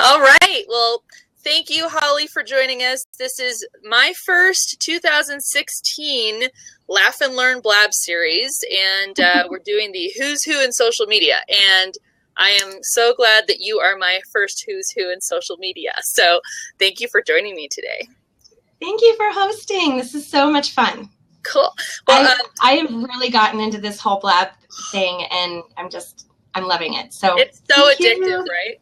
All right. Well, thank you, Hollie, for joining us. This is my first 2016 Laugh and Learn Blab series, and we're doing the Who's Who in social media. And I am so glad that you are my first Who's Who in social media. So thank you for joining me today. Thank you for hosting. This is so much fun. Cool. Well, I have really gotten into this whole Blab thing, and I'm loving it. So it's so addictive, right?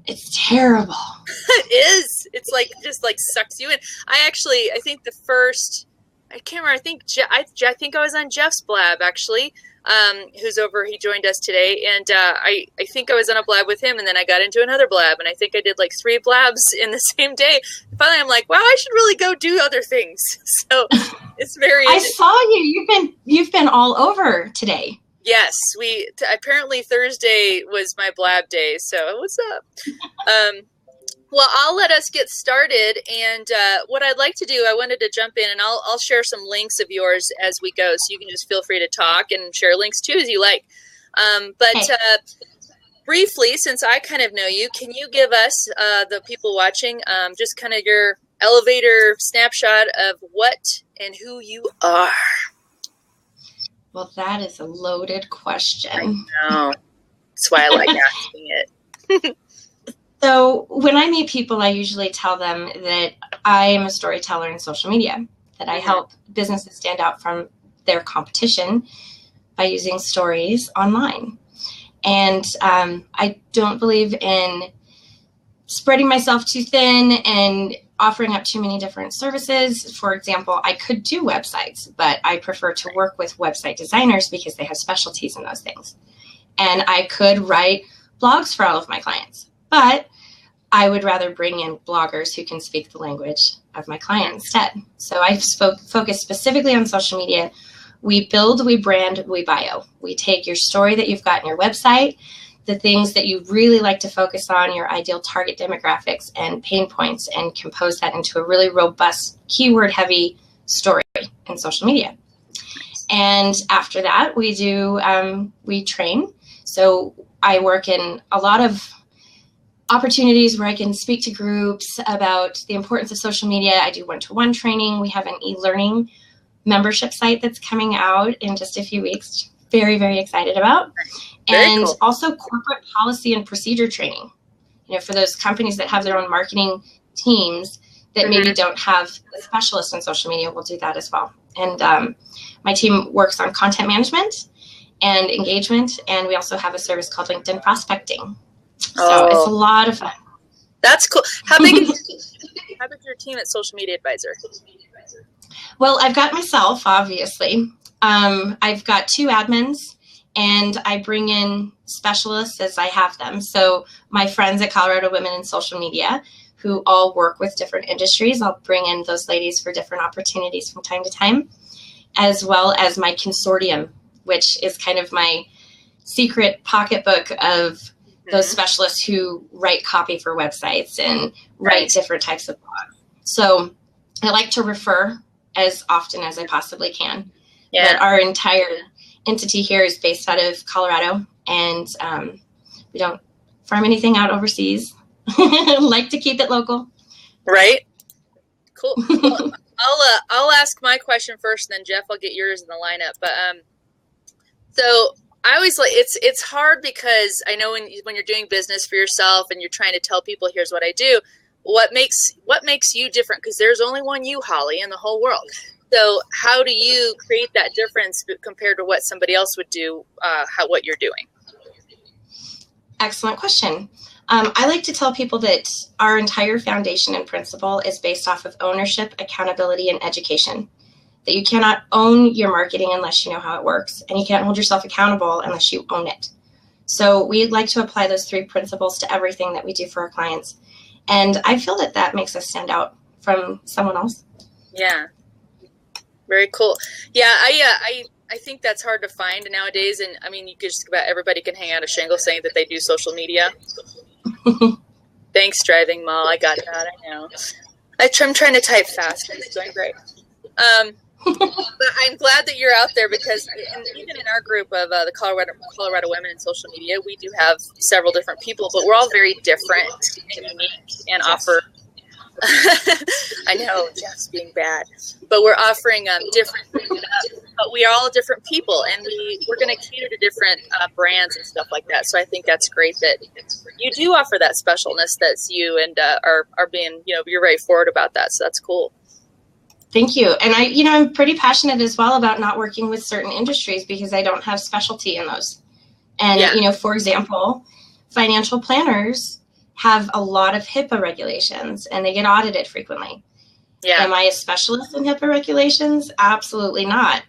It's terrible. It is. It's like just like sucks you in. I think the first, I can't remember. I think I was on Jeff's Blab actually, who's over. He joined us today, and I think I was on a Blab with him, and then I got into another Blab, and I think I did like 3 Blabs in the same day. And finally, I'm like, wow, I should really go do other things. So it's very. I saw you. You've been all over today. Yes, apparently Thursday was my Blab day. So what's up? Well, I'll let us get started. And what I'd like to do, I wanted to jump in, and I'll share some links of yours as we go, so you can just feel free to talk and share links too as you like. Briefly, since I kind of know you, can you give us, the people watching, just kind of your elevator snapshot of what and who you are? Well, that is a loaded question. I know. That's why I like asking it. So when I meet people, I usually tell them that I am a storyteller in social media, that I help businesses stand out from their competition by using stories online. And I don't believe in spreading myself too thin and offering up too many different services. For example, I could do websites, but I prefer to work with website designers because they have specialties in those things. And I could write blogs for all of my clients, but I would rather bring in bloggers who can speak the language of my client instead. So I focus specifically on social media. We build, we brand, we bio. We take your story that you've got in your website, the things that you really like to focus on, your ideal target demographics and pain points, and compose that into a really robust, keyword-heavy story in social media. And after that, we train. So I work in a lot of opportunities where I can speak to groups about the importance of social media. I do one-to-one training. We have an e-learning membership site that's coming out in just a few weeks. Very, very excited about. And cool. Also corporate policy and procedure training, for those companies that have their own marketing teams that maybe don't have a specialist in social media, we'll do that as well. And my team works on content management and engagement. And we also have a service called LinkedIn prospecting. So it's a lot of fun. That's cool. How big is your team at Social Media Advisor? Well, I've got myself, obviously. I've got 2 admins, and I bring in specialists as I have them. So my friends at Colorado Women in Social Media, who all work with different industries, I'll bring in those ladies for different opportunities from time to time, as well as my consortium, which is kind of my secret pocketbook of those specialists who write copy for websites and write different types of blogs. So I like to refer as often as I possibly can. Yeah. But our entire entity here is based out of Colorado, and we don't farm anything out overseas. Like to keep it local. Right. Cool. Well, I'll ask my question first, and then Jeff, I'll get yours in the lineup. But so I always like it's hard because I know when you're doing business for yourself and you're trying to tell people, here's what I do. What makes you different? Because there's only one you, Hollie, in the whole world. So how do you create that difference compared to what somebody else would do, what you're doing? Excellent question. I like to tell people that our entire foundation and principle is based off of ownership, accountability, and education. That you cannot own your marketing unless you know how it works, and you can't hold yourself accountable unless you own it. So we like to apply those 3 principles to everything that we do for our clients. And I feel that makes us stand out from someone else. Yeah. Very cool. Yeah, I think that's hard to find nowadays. And I mean, you could just about everybody can hang out a shingle saying that they do social media. Thanks, driving Mall. I got that. I know. I'm trying to type fast. It's doing great. But I'm glad that you're out there because even in our group of the Colorado women in social media, we do have several different people, but we're all very different and unique and offer. I know Jeff's being bad, but we're offering different, but we are all different people, and we're going to cater to different brands and stuff like that. So I think that's great that you do offer that specialness that's you, and are being, you're very forward about that. So that's cool. Thank you. And I'm pretty passionate as well about not working with certain industries because I don't have specialty in those. And, for example, financial planners have a lot of HIPAA regulations and they get audited frequently. Yeah. Am I a specialist in HIPAA regulations? Absolutely not.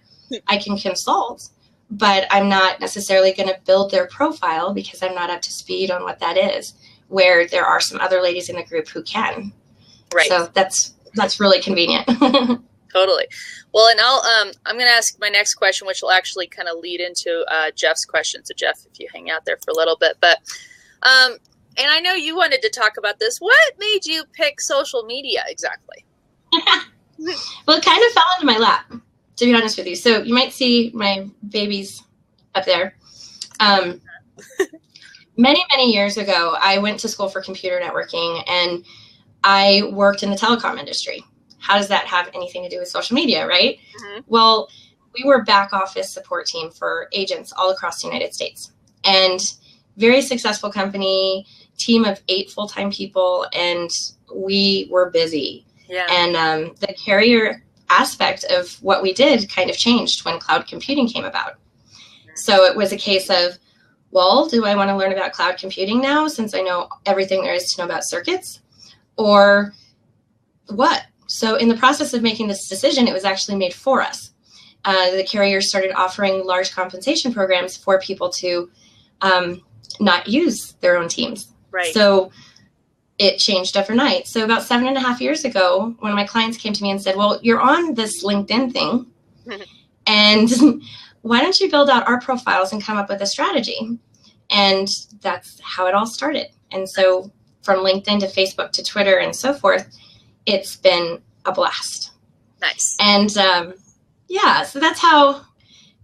I can consult, but I'm not necessarily going to build their profile because I'm not up to speed on what that is, where there are some other ladies in the group who can. Right. So that's really convenient. Totally. Well, and I'm going to ask my next question, which will actually kind of lead into Jeff's question. So Jeff, if you hang out there for a little bit, but, and I know you wanted to talk about this. What made you pick social media exactly? Well, it kind of fell into my lap, to be honest with you. So you might see my babies up there. Many, many years ago, I went to school for computer networking and I worked in the telecom industry. How does that have anything to do with social media, right? Mm-hmm. Well, we were back office support team for agents all across the United States, and very successful company, team of 8 full-time people, and we were busy. Yeah. And the carrier aspect of what we did kind of changed when cloud computing came about. So it was a case of, well, do I want to learn about cloud computing now since I know everything there is to know about circuits, or what? So in the process of making this decision, it was actually made for us. The carriers started offering large compensation programs for people to not use their own teams. Right. So it changed overnight. So about 7.5 years ago, one of my clients came to me and said, well, you're on this LinkedIn thing, and why don't you build out our profiles and come up with a strategy? And that's how it all started. And so from LinkedIn to Facebook to Twitter and so forth, it's been a blast. Nice. And so that's how,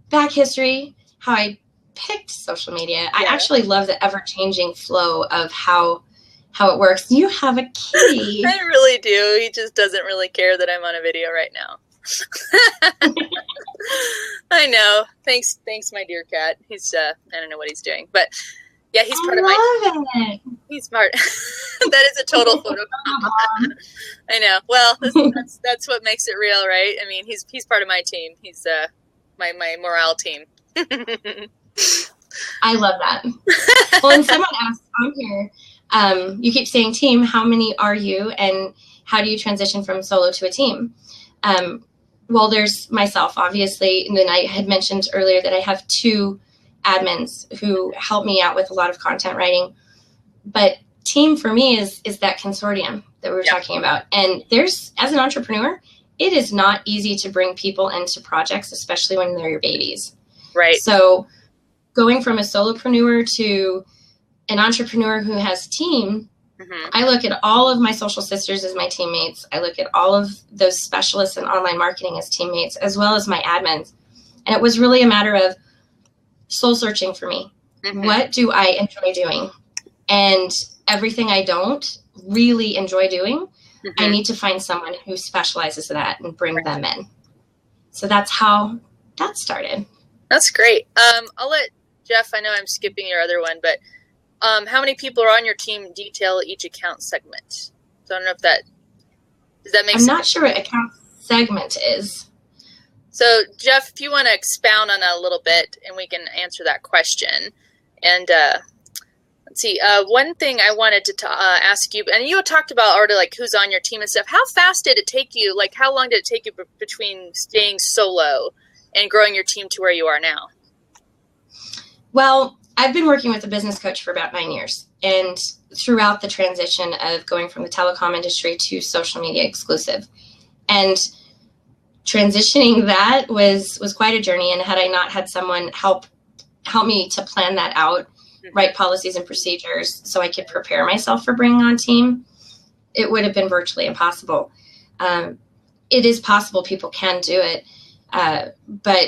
back history, how I picked social media. Yeah. I actually love the ever-changing flow of how it works. You have a kitty. I really do. He just doesn't really care that I'm on a video right now. I know. Thanks, my dear cat. He's I don't know what he's doing, but yeah, he's part of my team. He's part. That is a total photo. I know. Well, that's what makes it real, right? I mean, he's part of my team. He's my morale team. I love that. Well, and someone asked on here, you keep saying team, how many are you and how do you transition from solo to a team? Well, there's myself, obviously, and then I had mentioned earlier that I have 2 admins who help me out with a lot of content writing. But team for me is that consortium that we were talking about. And as an entrepreneur, it is not easy to bring people into projects, especially when they're your babies. Right. So going from a solopreneur to an entrepreneur who has team, I look at all of my social sisters as my teammates. I look at all of those specialists in online marketing as teammates, as well as my admins. And it was really a matter of soul searching for me. What do I enjoy doing? And everything I don't really enjoy doing, I need to find someone who specializes in that and bring them in. So that's how that started. That's great. I'll let Jeff, I know I'm skipping your other one, but how many people are on your team detail each account segment? So I don't know if does that make sense? I'm not sure what account segment is. So Jeff, if you want to expound on that a little bit and we can answer that question. And let's see, one thing I wanted to ask you, and you talked about already like who's on your team and stuff. How fast did it take you, like how long did it take you between staying solo and growing your team to where you are now? Well, I've been working with a business coach for about 9 years. And throughout the transition of going from the telecom industry to social media exclusive. And transitioning that was quite a journey. And had I not had someone help me to plan that out, write policies and procedures so I could prepare myself for bringing on team, it would have been virtually impossible. It is possible, people can do it. But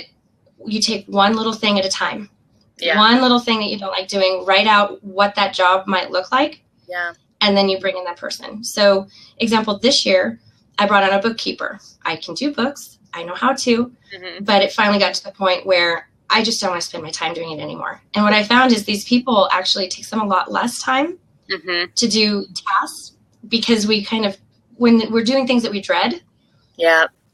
you take one little thing at a time. Yeah. One little thing that you don't like doing, write out what that job might look like. Yeah. And then you bring in that person. So, example, this year, I brought on a bookkeeper. I can do books. I know how to. But it finally got to the point where I just don't want to spend my time doing it anymore. And what I found is these people actually takes them a lot less time to do tasks, because we kind of, when we're doing things that we dread,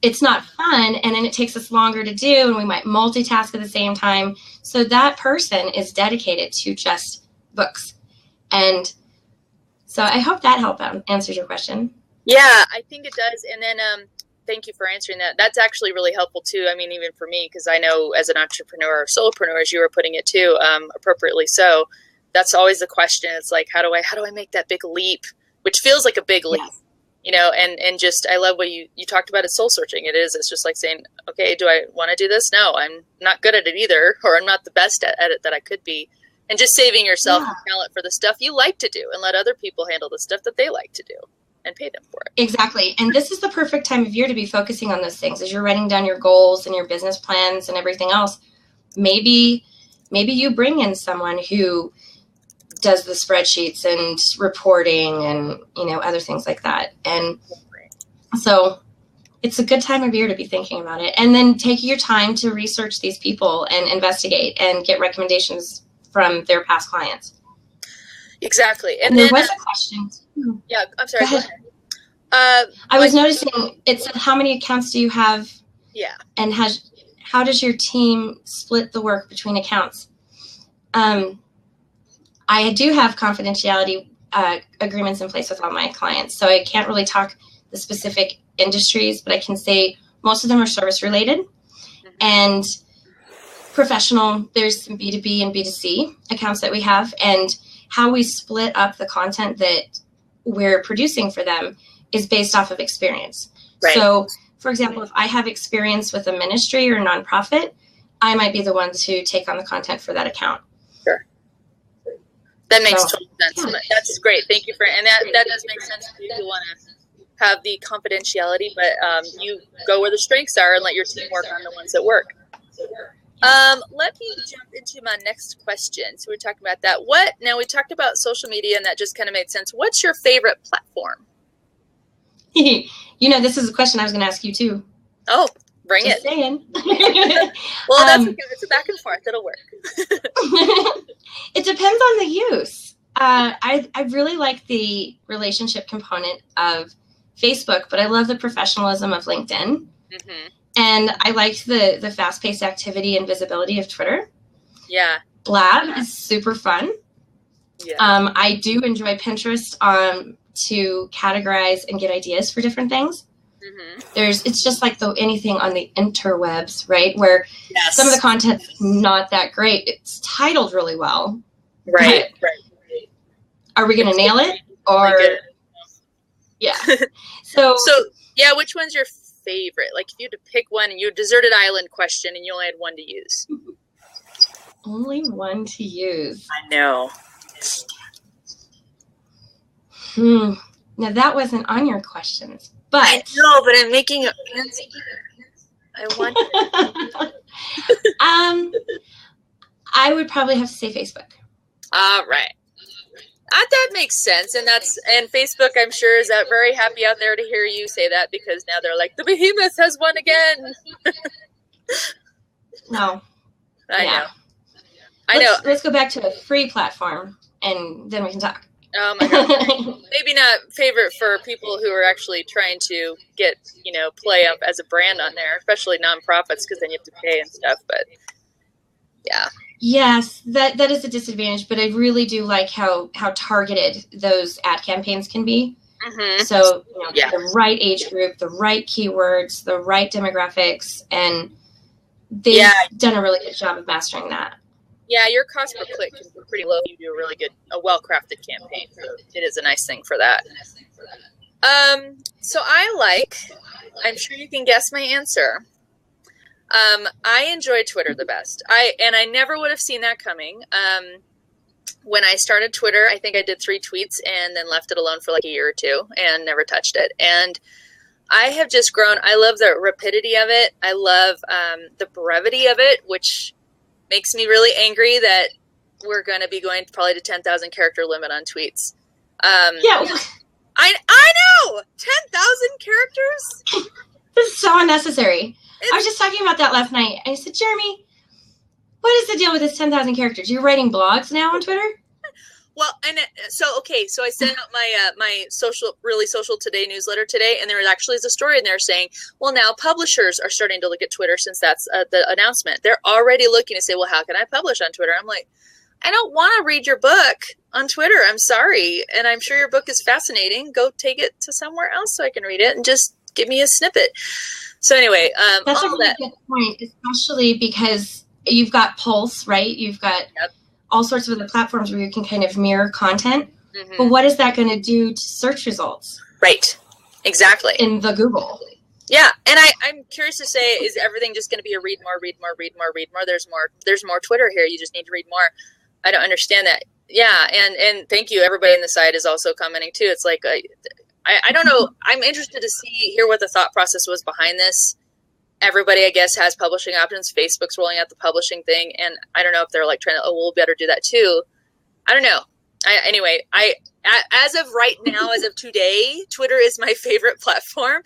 it's not fun. And then it takes us longer to do, and we might multitask at the same time. So that person is dedicated to just books. And so I hope that helped answers your question. Yeah, I think it does. And then thank you for answering that. That's actually really helpful too. I mean, even for me, because I know as an entrepreneur or solopreneur, as you were putting it too, appropriately so, that's always the question. It's like, how do I make that big leap, which feels like a big leap, you know, and just, I love what you talked about, it soul searching. It's just like saying, okay, do I want to do this? No, I'm not good at it either, or I'm not the best at it that I could be. And just saving yourself the talent for the stuff you like to do, and let other people handle the stuff that they like to do and pay them for it. Exactly. And this is the perfect time of year to be focusing on those things as you're writing down your goals and your business plans and everything else. Maybe you bring in someone who does the spreadsheets and reporting and, you know, other things like that. And so it's a good time of year to be thinking about it. And then take your time to research these people and investigate and get recommendations from their past clients. Exactly. And there was a question too. Yeah, I'm sorry. Go ahead. I was noticing it said, how many accounts do you have? Yeah. And how does your team split the work between accounts? I do have confidentiality agreements in place with all my clients, so I can't really talk the specific industries, but I can say most of them are service related and professional. There's some B2B and B2C accounts that we have, and how we split up the content that we're producing for them is based off of experience. Right. So, for example, if I have experience with a ministry or a nonprofit, I might be the one to take on the content for that account. Sure. That makes total sense. Yeah. That's great. Thank you and that does make sense if you want to have the confidentiality, but you go where the strengths are and let your team work on the ones that work. Let me jump into my next question. So we're talking about that. Now we talked about social media, and that just kind of made sense. What's your favorite platform? You know, this is a question I was going to ask you too. Oh, bring just it. Saying. Well, that's okay. It's a back and forth. It'll work. It depends on the use. I really like the relationship component of Facebook, but I love the professionalism of LinkedIn. And I liked the fast-paced activity and visibility of Twitter. Yeah. Blab is super fun. Yeah. I do enjoy Pinterest to categorize and get ideas for different things. It's just like anything on the interwebs, right? Where some of the content's not that great. It's titled really well. Right. Are we going to nail it? Or yeah. So yeah, which one's your favorite? Like if you had to pick one, and you deserted island question, and you only had one to use. Only one to use. I know. Now that wasn't on your questions, but I know, but I'm making a. I want. I would probably have to say Facebook. Right. That makes sense, and Facebook, I'm sure, is very happy out there to hear you say that, because now they're like, the behemoth has won again. No, I know. Let's go back to a free platform, and then we can talk. Oh my God. Maybe not favorite for people who are actually trying to get, play up as a brand on there, especially nonprofits, because then you have to pay and stuff. But yeah. Yes, that is a disadvantage, but I really do like how targeted those ad campaigns can be. So, the right age group, the right keywords, the right demographics, and they've done a really good job of mastering that. Yeah, your cost per click can be pretty low. You do a well-crafted campaign. So it is a nice thing for that. So I'm sure you can guess my answer. I enjoy Twitter the best. I never would have seen that coming. When I started Twitter, I think I did 3 tweets and then left it alone for like a year or two and never touched it. And I have just grown. I love the rapidity of it. I love the brevity of it, which makes me really angry that we're going to be going probably to 10,000 character limit on tweets. Yeah. I know! 10,000 characters? This is so unnecessary. I was just talking about that last night. I said, Jeremy, what is the deal with this 10,000 characters? You're writing blogs now on Twitter? Well, and so I sent out my Really Social Today newsletter today, and there actually is a story in there saying, well, now publishers are starting to look at Twitter since that's the announcement. They're already looking to say, well, how can I publish on Twitter? I'm like, I don't want to read your book on Twitter. I'm sorry. And I'm sure your book is fascinating. Go take it to somewhere else so I can read it and just give me a snippet. So anyway, that's a really good point, especially because you've got Pulse, right? You've got all sorts of other platforms where you can kind of mirror content. Mm-hmm. But what is that going to do to search results? Right. Exactly. In the Google. Yeah. And I'm curious to say, is everything just going to be a read more? There's more Twitter here. You just need to read more. I don't understand that. Yeah. And thank you. Everybody in the site is also commenting too. It's like, I don't know. I'm interested to hear what the thought process was behind this. Everybody, I guess, has publishing options. Facebook's rolling out the publishing thing. And I don't know if they're like trying to, we'll better do that too. I don't know. Anyway, as of right now, as of today, Twitter is my favorite platform.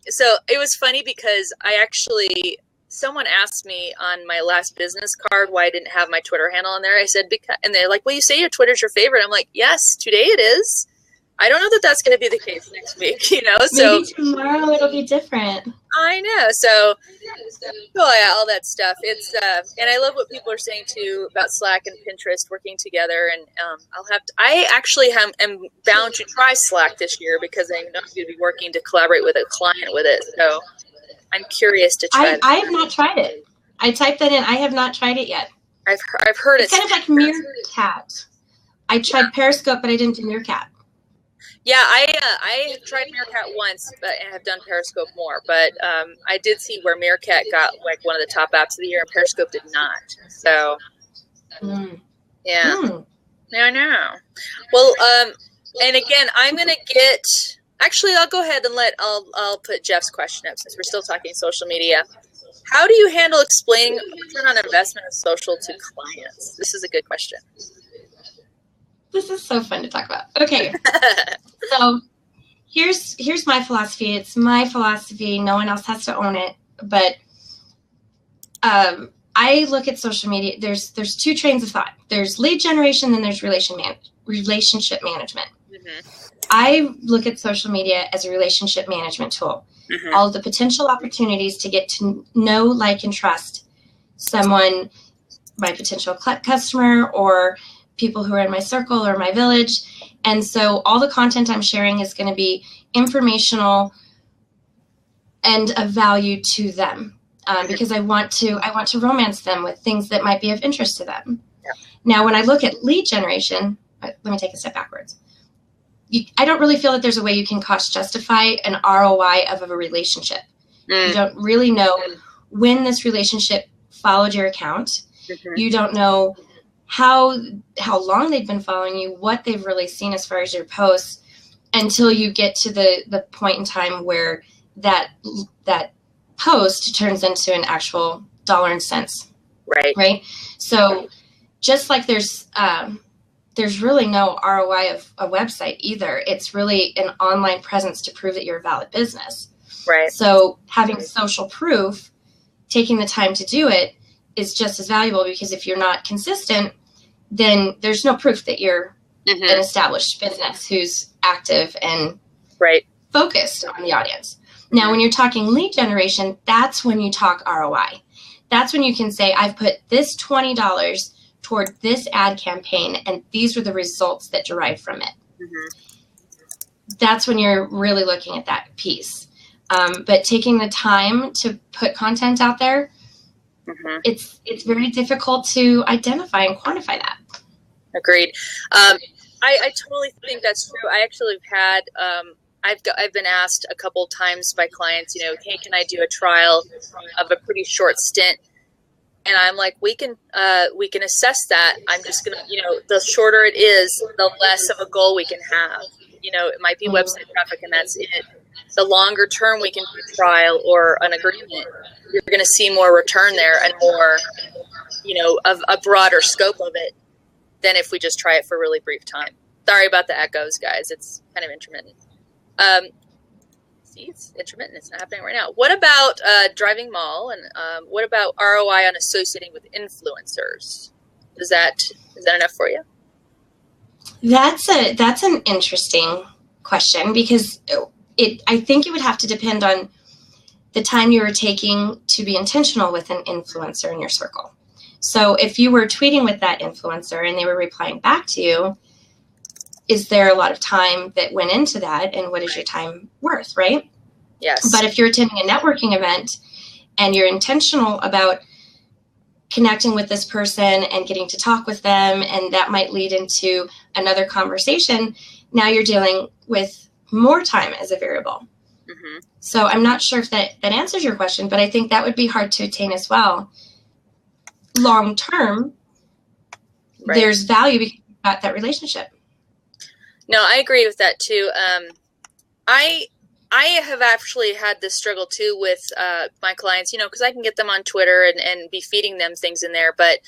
So it was funny because someone asked me on my last business card why I didn't have my Twitter handle on there. I said, and they're like, well, you say your Twitter's your favorite. I'm like, yes, today it is. I don't know that that's going to be the case next week, so maybe tomorrow it'll be different. I know. So yeah, all that stuff. It's, and I love what people are saying too about Slack and Pinterest working together. And, I actually am bound to try Slack this year because I'm going to be working to collaborate with a client with it. So I'm curious to try I have not tried it. I typed that in. I have not tried it yet. I've heard it's kind of like Meerkat. I tried Periscope, but I didn't do Meerkat. Yeah, I tried Meerkat once, but I have done Periscope more. But I did see where Meerkat got like one of the top apps of the year, and Periscope did not. So, yeah, I know. Well, and again, I'm gonna get. Actually, I'll go ahead and I'll put Jeff's question up since we're still talking social media. How do you handle explaining return on investment of social to clients? This is a good question. This is so fun to talk about. Okay, so here's my philosophy. It's my philosophy. No one else has to own it. But I look at social media. There's two trains of thought. There's lead generation, then there's relationship management. Mm-hmm. I look at social media as a relationship management tool. Mm-hmm. All of the potential opportunities to get to know, like, and trust someone, my potential customer, or people who are in my circle or my village. And so all the content I'm sharing is going to be informational and of value to them, because I want to romance them with things that might be of interest to them. Yeah. Now, when I look at lead generation, let me take a step backwards. I don't really feel that there's a way you can cost justify an ROI of a relationship. You don't really know when this relationship followed your account. Mm-hmm. You don't know how long they've been following you, what they've really seen as far as your posts, until you get to the point in time where that post turns into an actual dollar and cents. Right. So just like there's really no ROI of a website either. It's really an online presence to prove that you're a valid business. Right. So having social proof, taking the time to do it, is just as valuable, because if you're not consistent, then there's no proof that you're an established business who's active and focused on the audience. Now, when you're talking lead generation, that's when you talk ROI. That's when you can say, I've put this $20 toward this ad campaign, and these were the results that derived from it. Mm-hmm. That's when you're really looking at that piece. But taking the time to put content out there, it's very difficult to identify and quantify that. Agreed. I totally think that's true. I actually have had, I've been asked a couple times by clients, hey, can I do a trial of a pretty short stint? And I'm like, we can assess that. I'm just going to, the shorter it is, the less of a goal we can have. It might be website traffic and that's it. the longer term we can do a trial or an agreement, you're going to see more return there and more, of a broader scope of it than if we just try it for a really brief time. Sorry about the echoes, guys. It's kind of intermittent. See, it's intermittent. It's not happening right now. What about driving mall, and what about ROI on associating with influencers? Is that enough for you? That's an interesting question, because I think it would have to depend on the time you were taking to be intentional with an influencer in your circle. So if you were tweeting with that influencer and they were replying back to you, is there a lot of time that went into that, and what is your time worth, right? Yes. But if you're attending a networking event and you're intentional about connecting with this person and getting to talk with them, and that might lead into another conversation, now you're dealing with more time as a variable. Mm-hmm. So I'm not sure if that answers your question, but I think that would be hard to attain as well. Long term, right, there's value because you've got that relationship. No, I agree with that too. I have actually had this struggle too with my clients, because I can get them on Twitter and be feeding them things in there. But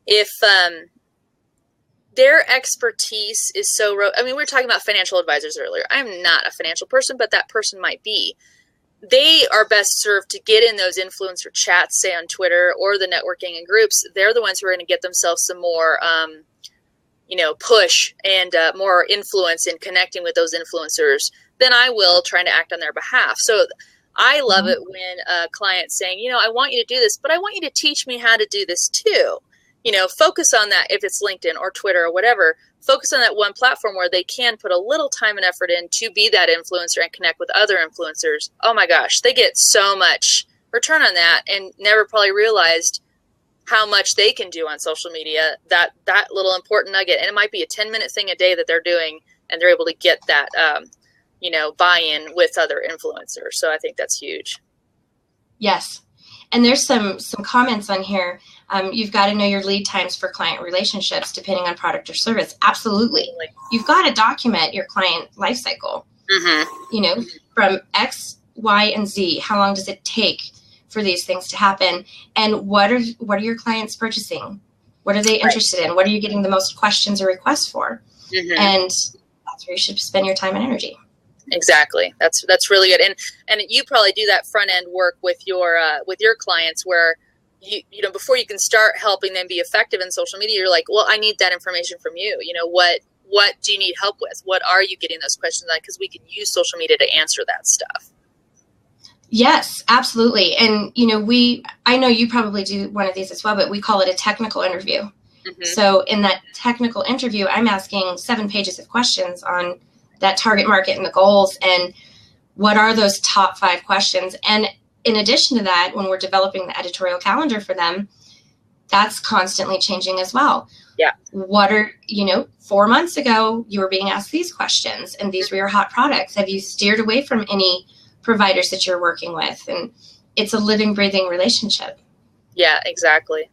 if their expertise is so, we were talking about financial advisors earlier. I'm not a financial person, but that person might be. They are best served to get in those influencer chats, say on Twitter or the networking and groups. They're the ones who are going to get themselves some more push and more influence in connecting with those influencers than I will trying to act on their behalf. So I love it when a client's saying, I want you to do this, but I want you to teach me how to do this too. Focus on that. If it's LinkedIn or Twitter or whatever, focus on that one platform where they can put a little time and effort in to be that influencer and connect with other influencers. Oh my gosh, they get so much return on that and never probably realized how much they can do on social media, that little important nugget. And it might be a 10-minute thing a day that they're doing, and they're able to get that, buy-in with other influencers. So I think that's huge. Yes. And there's some comments on here. You've got to know your lead times for client relationships, depending on product or service. Absolutely. You've got to document your client life cycle. Mm-hmm. From X, Y, and Z. How long does it take for these things to happen? And what are your clients purchasing? What are they interested in? What are you getting the most questions or requests for? Mm-hmm. And that's where you should spend your time and energy. Exactly. That's really good. And you probably do that front end work with your clients where you before you can start helping them be effective in social media, you're like, well, I need that information from you. What do you need help with? What are you getting those questions on? Because we can use social media to answer that stuff. Yes, absolutely. And, I know you probably do one of these as well, but we call it a technical interview. Mm-hmm. So in that technical interview, I'm asking 7 pages of questions on that target market and the goals, and what are those top 5 questions. And in addition to that, when we're developing the editorial calendar for them, that's constantly changing as well. Yeah. What are, 4 months ago, you were being asked these questions, and these were your hot products. Have you steered away from any providers that you're working with? And it's a living, breathing relationship. Yeah, exactly.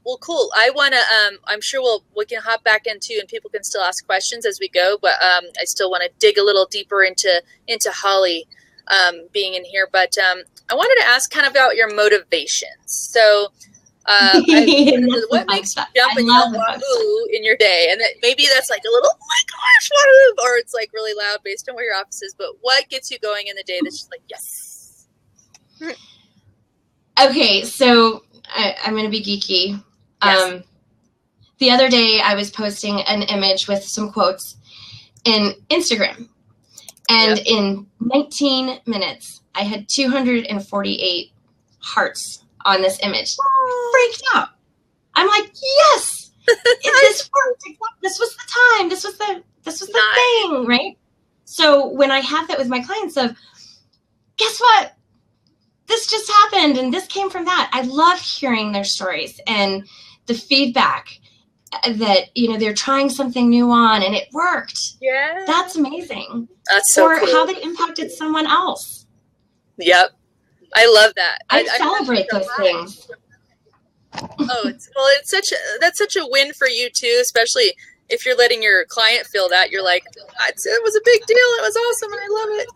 Well, cool. I want to, I'm sure we can hop back into, and people can still ask questions as we go, but I still want to dig a little deeper into Hollie being in here. But I wanted to ask kind of about your motivations. So what makes you jump and yell wahoo in your day? And maybe that's like a little, oh my gosh, wahoo, or it's like really loud based on where your office is. But what gets you going in the day that's just like, yes? Okay, so I'm going to be geeky. Yes. The other day I was posting an image with some quotes in Instagram. And in 19 minutes, I had 248 hearts on this image. Freaked out. I'm like, yes, this worked. This was the time. This was the thing, right? So when I have that with my clients of, guess what? This just happened and this came from that. I love hearing their stories and the feedback that, they're trying something new on and it worked. Yeah. That's amazing. That's so cool. Or how they impacted someone else. Yep. I love that. I celebrate those things. Oh, that's such a win for you too, especially if you're letting your client feel that, you're like, it was a big deal. It was awesome. And I love it.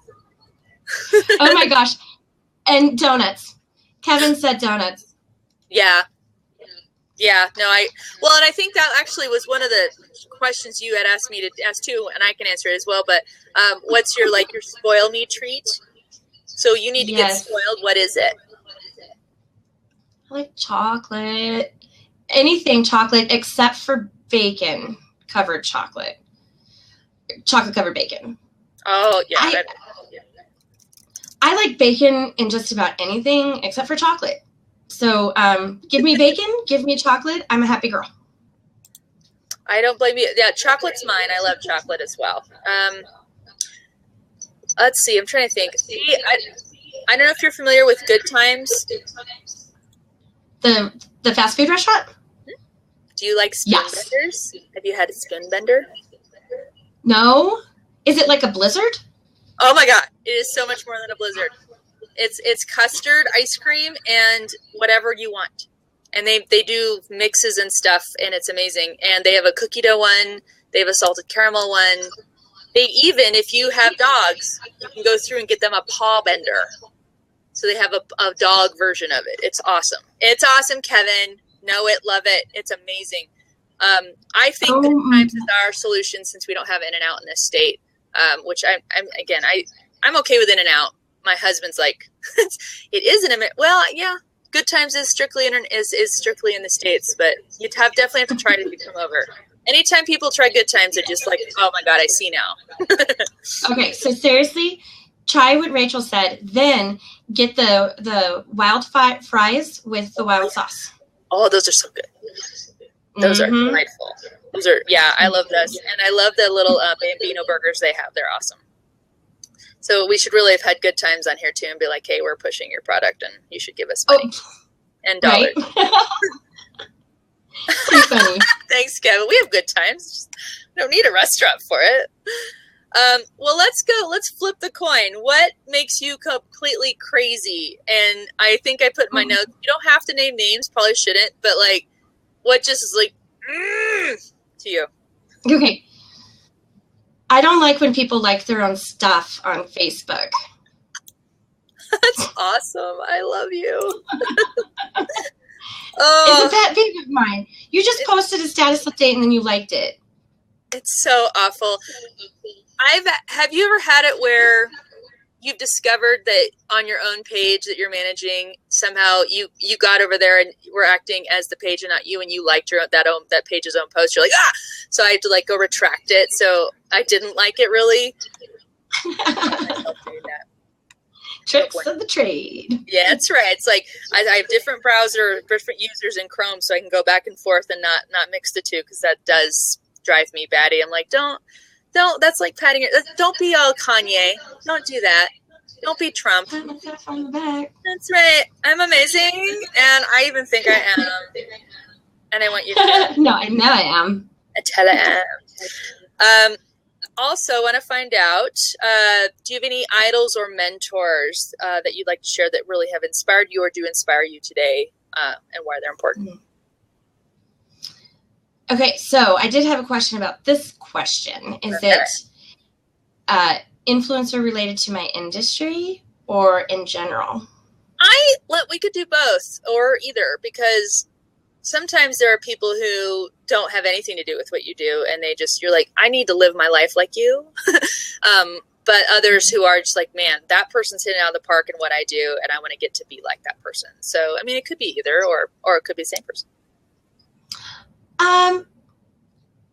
Oh my gosh. And donuts. Kevin said donuts. Yeah. Yeah. No, and I think that actually was one of the questions you had asked me to ask too, and I can answer it as well. But what's your spoil me treat? So you need to get spoiled. What is it? I like chocolate. Anything chocolate except for bacon covered chocolate. Chocolate covered bacon. Oh, yeah. I like bacon in just about anything except for chocolate. So give me bacon, give me chocolate. I'm a happy girl. I don't blame you. Yeah, chocolate's mine. I love chocolate as well. Let's see. I'm trying to think. I don't know if you're familiar with Good Times. The fast food restaurant? Do you like spoon benders? Have you had a spoon bender? No. Is it like a blizzard? Oh my God. It is so much more than a blizzard. It's custard, ice cream, and whatever you want. And they do mixes and stuff, and it's amazing. And they have a cookie dough one. They have a salted caramel one. They even, if you have dogs, you can go through and get them a paw bender. So they have a dog version of it. It's awesome. It's awesome, Kevin. Know it, love it. It's amazing. I think Good Times is our solution since we don't have In-N-Out in this state, which I'm okay with In-N-Out. My husband's like, it is well, yeah. Good Times is strictly in the States, but you definitely have to try it if you come over. Anytime people try Good Times, they're just like, oh my God, I see now. Okay, so seriously, try what Rachel said. Then get the wild fries with the wild sauce. Oh, those are so good. Those are delightful. I love those. And I love the little Bambino burgers they have. They're awesome. So we should really have had Good Times on here too and be like, hey, we're pushing your product and you should give us money and dollars. Right? Too funny. Thanks, Kevin. We have Good Times. We don't need a restaurant for it. Well, let's go. Let's flip the coin. What makes you completely crazy? And I think I put in my notes, you don't have to name names, probably shouldn't, but what just is to you? Okay. I don't like when people like their own stuff on Facebook. That's awesome. I love you. It's a pet peeve of mine. You just posted a status update and then you liked it. It's so awful. Have you ever had it where you've discovered that on your own page that you're managing, somehow you got over there and were acting as the page and not you, and you liked that page's own post? You're like, so I have to go retract it. So I didn't like it really. Tricks of the trade. Yeah, that's right. It's like I have different users in Chrome, so I can go back and forth and not mix the two, because that does drive me batty. I'm like, don't. That's like patting it. Don't be all Kanye. Don't do that. Don't be Trump. That's right. I'm amazing, and I even think I am. And I want you to. No, I know I am. I tell I am. Also, want to find out, do you have any idols or mentors that you'd like to share that really have inspired you or do inspire you today, and why they're important? Okay, so I did have a question about this question. Is it influencer related to my industry or in general? We could do both or either, because sometimes there are people who don't have anything to do with what you do, and you're like, I need to live my life like you. But others who are just like, man, that person's hitting out of the park in what I do, and I want to get to be like that person. So, I mean, it could be either, or it could be the same person.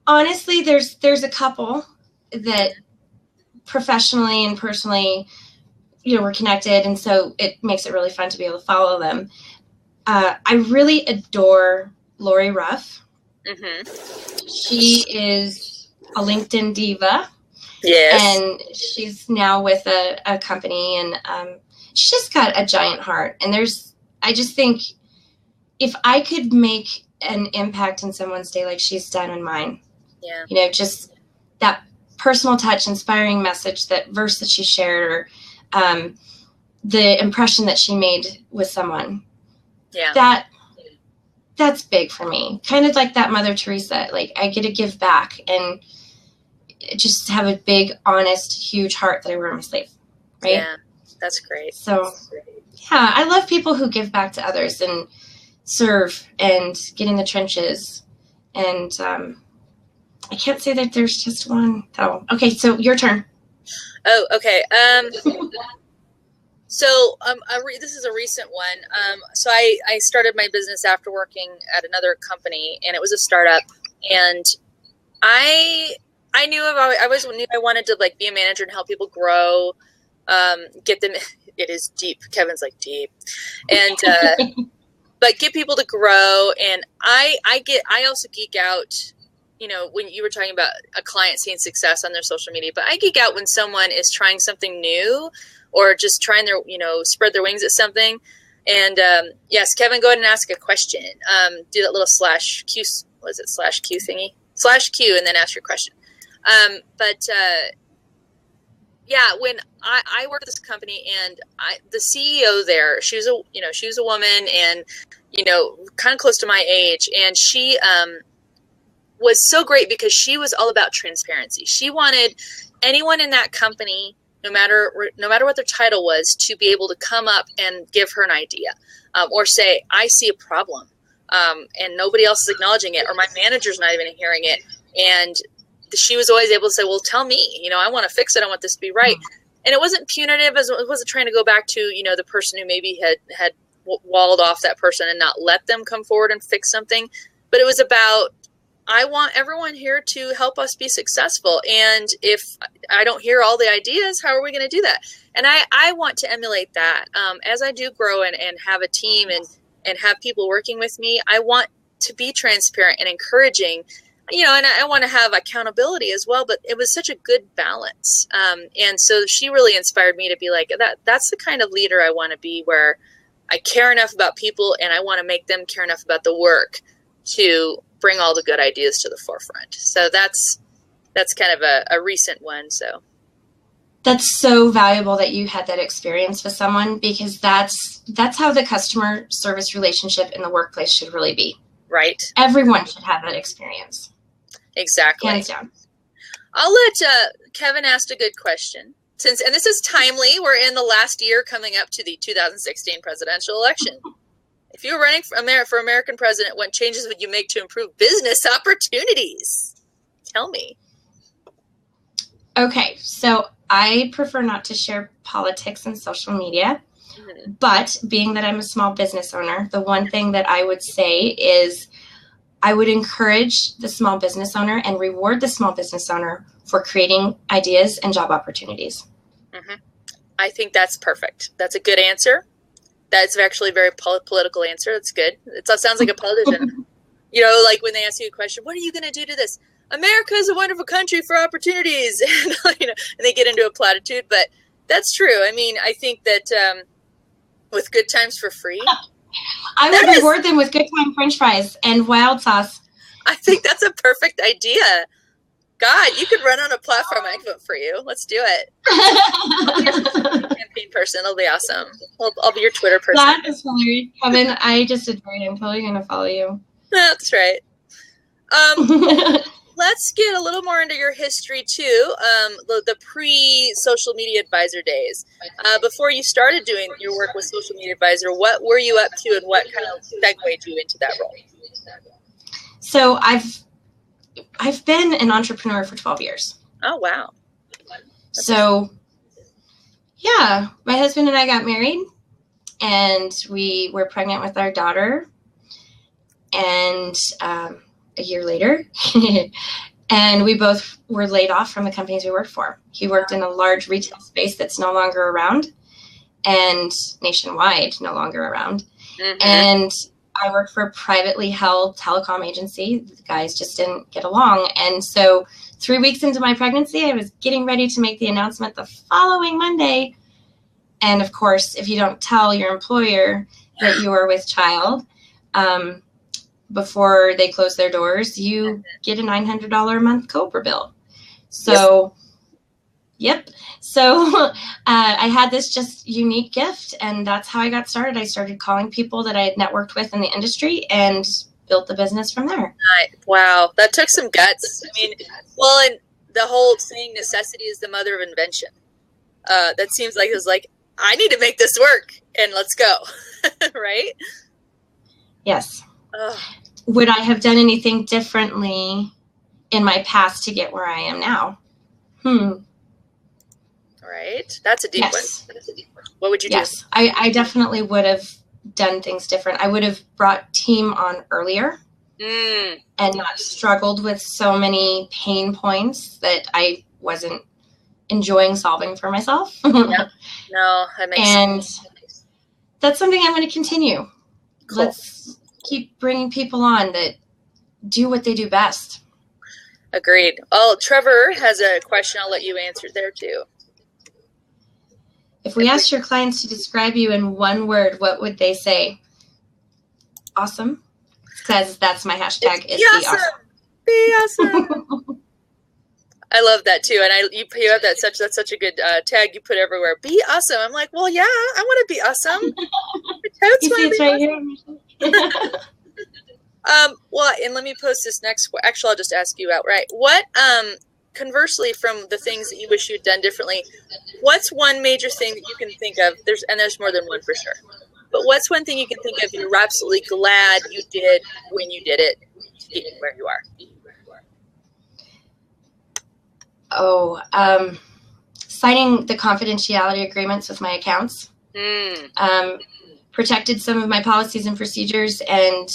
Honestly, there's a couple that professionally and personally, we're connected, and so it makes it really fun to be able to follow them. I really adore Lori Ruff. Mm-hmm. She is a LinkedIn diva. Yes. And she's now with a company, and she's just got a giant heart. And I just think if I could make an impact in someone's day like she's done in mine, just that personal touch, inspiring message, that verse that she shared, or the impression that she made with someone. Yeah. That that's big for me. Kind of like that Mother Teresa. Like, I get to give back and just have a big, honest, huge heart that I wear on my sleeve. Right? Yeah, that's great. So, yeah, I love people who give back to others and serve and get in the trenches. And I can't say that there's just one. Oh, okay. So your turn. Oh, okay. This is a recent one. So I started my business after working at another company, and it was a startup. And I knew I wanted to like be a manager and help people grow, get them. It is deep. Kevin's like deep, and but get people to grow. And I also geek out. You know, when you were talking about a client seeing success on their social media, but I geek out when someone is trying something new or just trying their, spread their wings at something. And yes, Kevin, go ahead and ask a question. Do that little /Q, what is it, /Q thingy? /Q, and then ask your question. Yeah, when I worked at this company, and the CEO there, she was a woman, and, kind of close to my age, and she was so great because she was all about transparency. She wanted anyone in that company, no matter what their title was, to be able to come up and give her an idea, or say, I see a problem, and nobody else is acknowledging it, or my manager's not even hearing it. And she was always able to say, well, tell me, I want to fix it. I want this to be right. And it wasn't punitive. It wasn't trying to go back to, the person who maybe had walled off that person and not let them come forward and fix something. But it was about, I want everyone here to help us be successful. And if I don't hear all the ideas, how are we going to do that? And I want to emulate that. As I do grow and have a team and have people working with me, I want to be transparent and encouraging, and I want to have accountability as well, but it was such a good balance. And so she really inspired me to be like, that's the kind of leader I want to be, where I care enough about people and I want to make them care enough about the work to bring all the good ideas to the forefront. So that's kind of a recent one. So that's so valuable that you had that experience with someone, because that's how the customer service relationship in the workplace should really be. Right. Everyone should have that experience. Exactly. Hands down. I'll let Kevin ask a good question. And this is timely. We're in the last year coming up to the 2016 presidential election. If you were running for American president, what changes would you make to improve business opportunities? Tell me. Okay, so I prefer not to share politics and social media, but being that I'm a small business owner, the one thing that I would say is I would encourage the small business owner and reward the small business owner for creating ideas and job opportunities. Mm-hmm. I think that's perfect. That's a good answer. That's actually a very political answer. That's good. It sounds like a politician. Like when they ask you a question, what are you going to do to this? America is a wonderful country for opportunities. And they get into a platitude, but that's true. I mean, I think that with good times for free. I would reward them with good time French fries and wild sauce. I think that's a perfect idea. God, you could run on a platform. I'd vote for you. Let's do it. I'll be your campaign person. It'll be awesome. I'll be your Twitter person. That is hilarious. Kevin, I just adored it. I'm totally going to follow you. That's right. Let's get a little more into your history, too. The pre-social media advisor days. Before you started doing your work with social media advisor, what were you up to and what kind of segued you into that role? So I've been an entrepreneur for 12 years. Oh, wow. So, yeah, my husband and I got married, and we were pregnant with our daughter, and a year later, and we both were laid off from the companies we worked for. He worked in a large retail space that's no longer around, and nationwide no longer around. Mm-hmm. And I worked for a privately held telecom agency. The guys just didn't get along. And so 3 weeks into my pregnancy, I was getting ready to make the announcement the following Monday. And of course, if you don't tell your employer that you are with child before they close their doors, you get a $900 a month COBRA bill. So, yep. So I had this just unique gift, and that's how I got started. I started calling people that I had networked with in the industry and built the business from there. Wow, that took some guts. I mean, well, and the whole saying necessity is the mother of invention. That seems like it was like, I need to make this work and let's go. Right? Yes. Ugh. Would I have done anything differently in my past to get where I am now? Right. That's a deep Yes. one. What would you do? Yes, I definitely would have done things different. I would have brought team on earlier and not struggled with so many pain points that I wasn't enjoying solving for myself. Yep. No, that makes sense. And that's something I'm going to continue. Cool. Let's keep bringing people on that do what they do best. Agreed. Oh, Trevor has a question. I'll let you answer there too. If we asked your clients to describe you in one word, what would they say? Awesome. Because that's my hashtag. Be awesome. Be awesome. I love that too. And you have that's such a good tag you put everywhere. Be awesome. I'm like, well, yeah, I want to be awesome. You see it's right here. Well, and let me post this next. Actually, I'll just ask you outright. What, conversely, from the things that you wish you'd done differently, what's one major thing that you can think of? There's more than one for sure. But what's one thing you can think of you're absolutely glad you did when you did it to get you where you are? Signing the confidentiality agreements with my accounts. Protected some of my policies and procedures and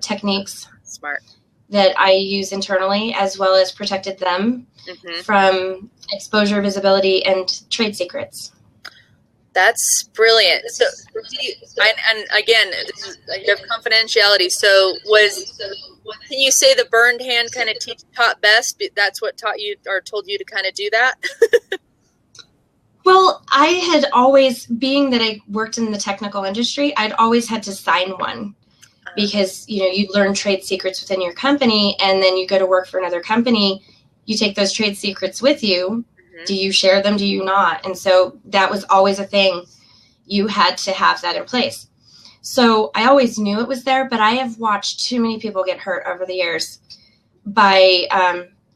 techniques. Smart. That I use internally, as well as protected them from exposure, visibility, and trade secrets. That's brilliant. So, and again, you have confidentiality. So, can you say the burned hand kind of taught best? That's what taught you or told you to kind of do that? Well, I had always, being that I worked in the technical industry, I'd always had to sign one. Because, you learn trade secrets within your company, and then you go to work for another company, you take those trade secrets with you. Do you share them? Do you not? And so that was always a thing. You had to have that in place. So I always knew it was there, but I have watched too many people get hurt over the years by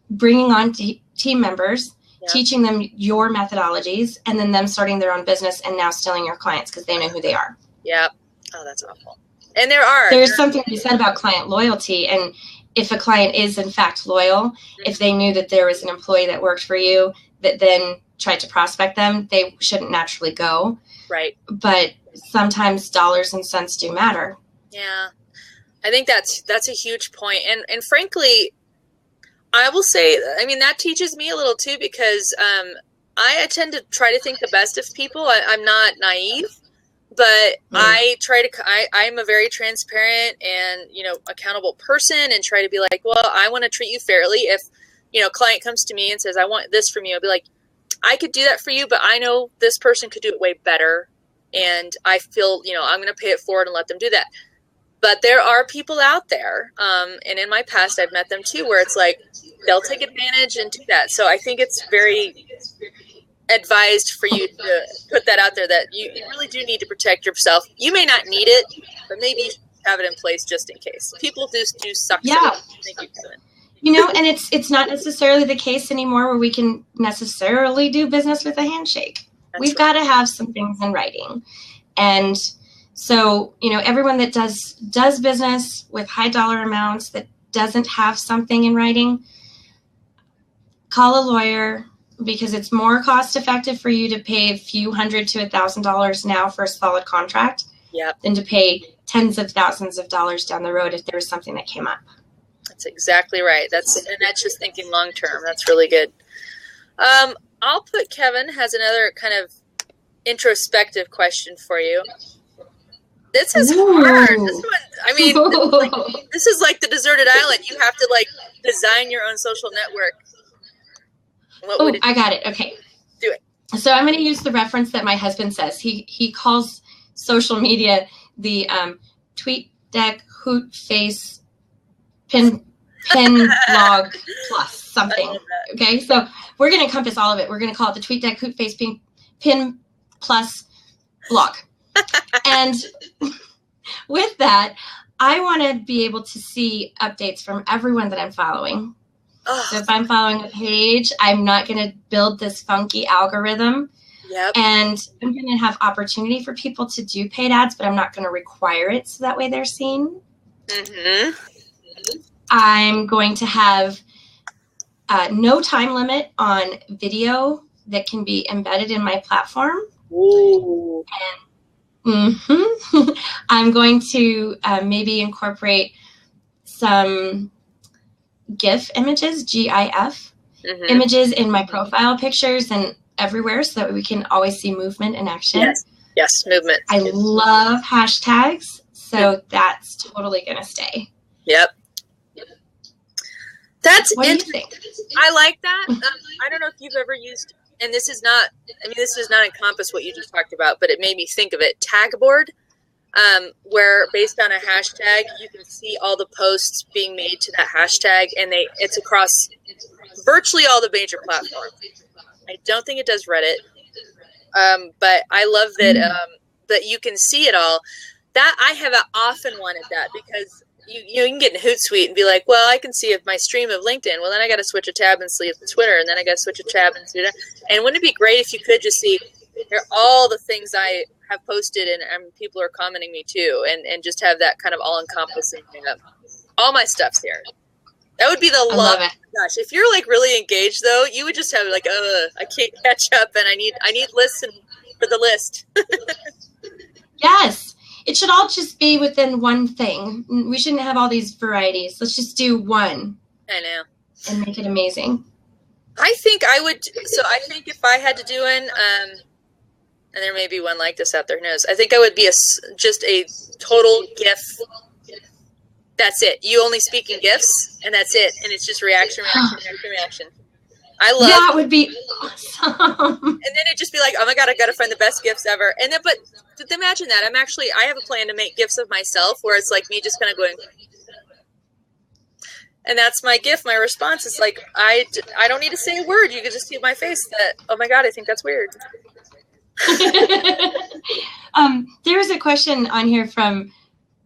bringing on team members, teaching them your methodologies, and then them starting their own business and now stealing your clients because they know who they are. Yep. Oh, that's awful. And there's something to be said about client loyalty. And if a client is in fact loyal, if they knew that there was an employee that worked for you that then tried to prospect them, they shouldn't naturally go. Right. But sometimes dollars and cents do matter. Yeah. I think that's a huge point. And frankly, I will say, I mean, that teaches me a little too, because I tend to try to think the best of people. I'm not naive. But I'm a very transparent and, accountable person, and try to be like, well, I want to treat you fairly. If, a client comes to me and says, I want this from you, I'll be like, I could do that for you, but I know this person could do it way better. And I feel, I'm going to pay it forward and let them do that. But there are people out there. And in my past, I've met them too, where it's like, they'll take advantage and do that. So I think it's very advised for you to put that out there, that you really do need to protect yourself. You may not need it, but maybe you should have it in place just in case. People do suck. Yeah. Thank you, Kevin. And it's not necessarily the case anymore where we can necessarily do business with a handshake. We've got to have some things in writing. And so, everyone that does business with high dollar amounts that doesn't have something in writing, call a lawyer, because it's more cost effective for you to pay a few $100 to $1,000 now for a solid contract than to pay tens of thousands of dollars down the road if there was something that came up. That's exactly right. That's just thinking long term. That's really good. I'll put Kevin has another kind of introspective question for you. This is hard. This one, I mean, this is like the deserted island. You have to design your own social network. I got it. Okay. Do it. So I'm going to use the reference that my husband says. He calls social media the tweet deck, hoot face, pin blog plus something. Okay. So we're going to encompass all of it. We're going to call it the tweet deck, hoot face, pin plus blog. And with that, I want to be able to see updates from everyone that I'm following. Oh. So if I'm following a page, I'm not going to build this funky algorithm. Yep. And I'm going to have opportunity for people to do paid ads, but I'm not going to require it so that way they're seen. Mm-hmm. I'm going to have no time limit on video that can be embedded in my platform. Ooh. And I'm going to maybe incorporate some GIF images, GIF images in my profile pictures and everywhere so that we can always see movement and action. Yes, movement. I love hashtags, so that's totally going to stay. Yep. That's what do you think? I like that. I don't know if you've ever used, and this does not encompass what you just talked about, but it made me think of it. Tagboard, where based on a hashtag, you can see all the posts being made to that hashtag, and it's across virtually all the major platforms. I don't think it does Reddit, but I love that that you can see it all. That I have often wanted that because you can get in Hootsuite and be like, well, I can see if my stream of LinkedIn. Well, then I got to switch a tab and see Twitter, and then I got to switch a tab and see that. And wouldn't it be great if you could just see here are all the things I have posted and people are commenting me too, and just have that kind of all encompassing. All my stuff's here. That would be the love. Gosh, if you're like really engaged though, you would just have like, I can't catch up, and I need lists for the list. Yes. It should all just be within one thing. We shouldn't have all these varieties. Let's just do one. I know. And make it amazing. I think I would. So I think if I had to do one, and there may be one like this out there, who knows? I think I would be just a total GIF. That's it. You only speak in GIFs, and that's it. And it's just reaction. I love that would be awesome. And then it'd just be like, oh my God, I got to find the best GIFs ever. And then, but imagine that. I have a plan to make GIFs of myself where it's like me just kind of going, and that's my GIF. My response is like, I don't need to say a word. You can just see my face that, oh my God, I think that's weird. There's a question on here from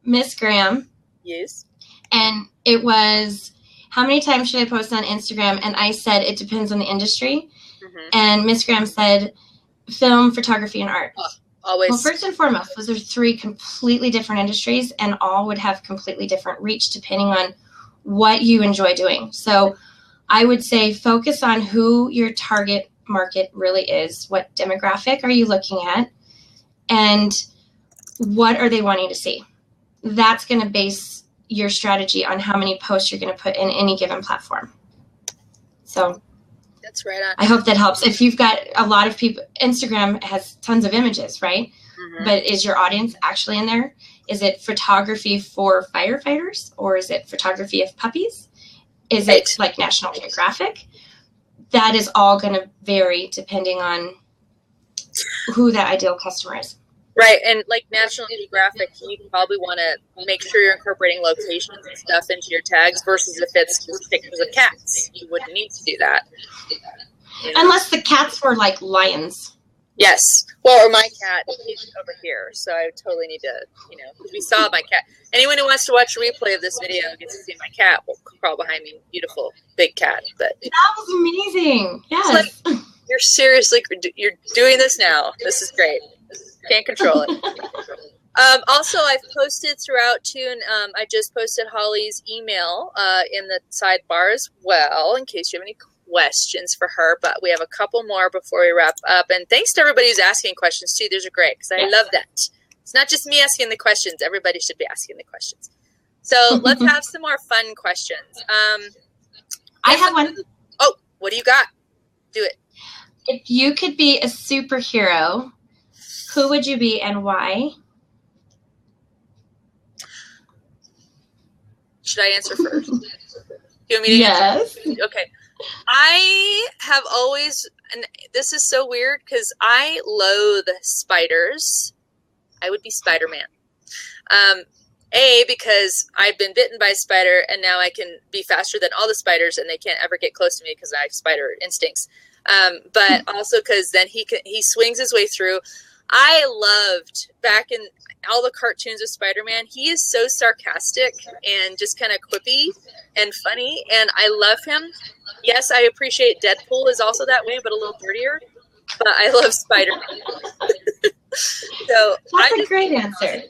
Miss Graham. Yes. And it was, how many times should I post on Instagram? And I said, it depends on the industry. And Miss Graham said, film, photography, and art. Oh, always. Well, first and foremost, those are three completely different industries, and all would have completely different reach depending on what you enjoy doing. So I would say focus on who your target market really is. What demographic are you looking at? And what are they wanting to see? That's going to base your strategy on how many posts you're going to put in any given platform. So that's right on. I hope that helps. If you've got a lot of people, Instagram has tons of images, right? But is your audience actually in there? Is it photography for firefighters, or is it photography of puppies? Is it like National Geographic? That is all going to vary depending on who that ideal customer is. Right, and like National Geographic, you probably want to make sure you're incorporating locations and stuff into your tags versus if it's just pictures of cats. You wouldn't need to do that. You know? Unless the cats were like lions. Yes. Well, or my cat is over here, so I totally need to, because we saw my cat. Anyone who wants to watch a replay of this video gets to see my cat will crawl behind me. Beautiful, big cat. But that was amazing. Yes. Like, you're doing this now. This is great. Can't control it. Also, I've posted throughout too, and I just posted Hollie's email in the sidebar as well, in case you have any questions for her. But we have a couple more before we wrap up. And thanks to everybody who's asking questions too. Those are great because I love that. It's not just me asking the questions. Everybody should be asking the questions. So let's have some more fun questions. I have one. Oh, what do you got? Do it. If you could be a superhero, who would you be and why? Should I answer first? Do you want me to answer? Okay. I have always, and this is so weird because I loathe spiders. I would be Spider-Man. Because I've been bitten by a spider and now I can be faster than all the spiders and they can't ever get close to me because I have spider instincts. But also because then he swings his way through. I loved back in all the cartoons of Spider-Man. He is so sarcastic and just kind of quippy and funny, and I love him. Yes, I appreciate Deadpool is also that way, but a little dirtier. But I love Spider-Man. So That's a great answer.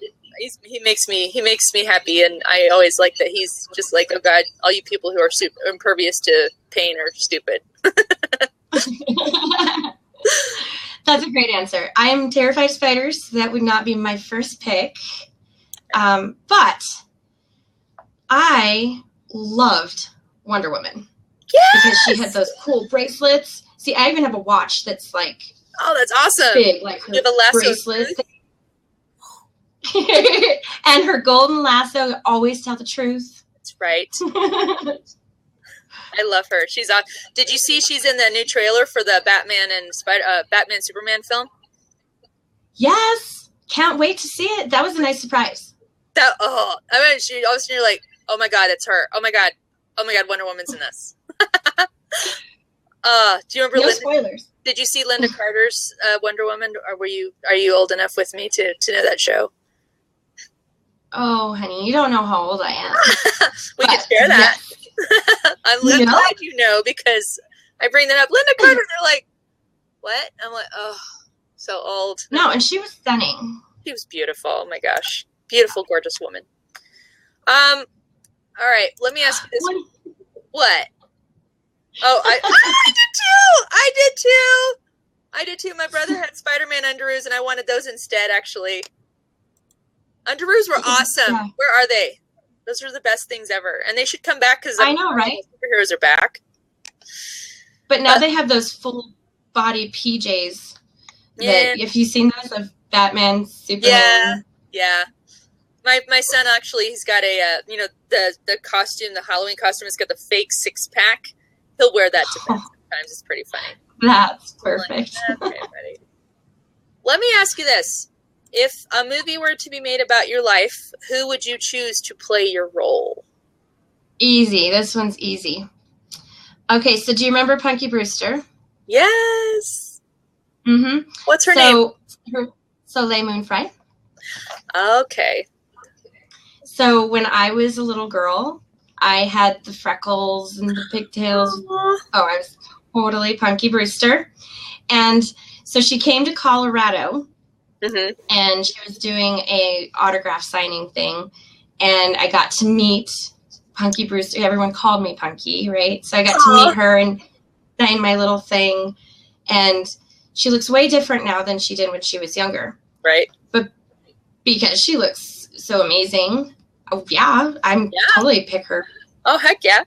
He makes me happy, and I always like that he's just like, oh God, all you people who are super impervious to pain are stupid. That's a great answer. I am terrified of spiders, so that would not be my first pick. But I loved Wonder Woman. Yes! Because she had those cool bracelets. See, I even have a watch that's like, oh, that's awesome. Big, like her bracelet. And her golden lasso, always tell the truth. That's right. I love her. She's on. Did you see she's in the new trailer for the Batman and Batman Superman film? Yes. Can't wait to see it. That was a nice surprise. I mean, she all of a sudden you're like, oh my God, it's her. Oh my God, Wonder Woman's in this. Do you remember? No spoilers. Did you see Linda Carter's Wonder Woman, or are you old enough with me to know that show? Oh, honey, you don't know how old I am. We can share that. Yes. I'm glad you know, because I bring that up. Linda Carter, they're like, what? I'm like, oh, so old. No, and she was stunning. She was beautiful. Oh my gosh. Beautiful, gorgeous woman. All right, let me ask you this. What? Oh, I did too. My brother had Spider-Man underoos, and I wanted those instead, actually. Underoos were awesome. Yeah. Where are they? Those are the best things ever. And they should come back, because I know, right? Superheroes are back. But now they have those full body PJs. That, if you've seen those of Batman, Superman. Yeah. My son, actually, he's got a, the costume, the Halloween costume, has got the fake 6-pack. He'll wear that to bed sometimes. It's pretty funny. That's perfect. Like, okay, buddy. Let me ask you this. If a movie were to be made about your life, who would you choose to play your role? Easy. This one's easy. Okay, so do you remember Punky Brewster? Yes. Mm-hmm. What's her name? Soleil Moon Frye. Okay. So when I was a little girl, I had the freckles and the pigtails. Aww. Oh, I was totally Punky Brewster. And so she came to Colorado. Mm-hmm. And she was doing a autograph signing thing, and I got to meet Punky Brewster. Everyone called me Punky, right? So I got to meet her and sign my little thing, and she looks way different now than she did when she was younger. Right. But because she looks so amazing, oh yeah, totally pick her. Oh heck yeah.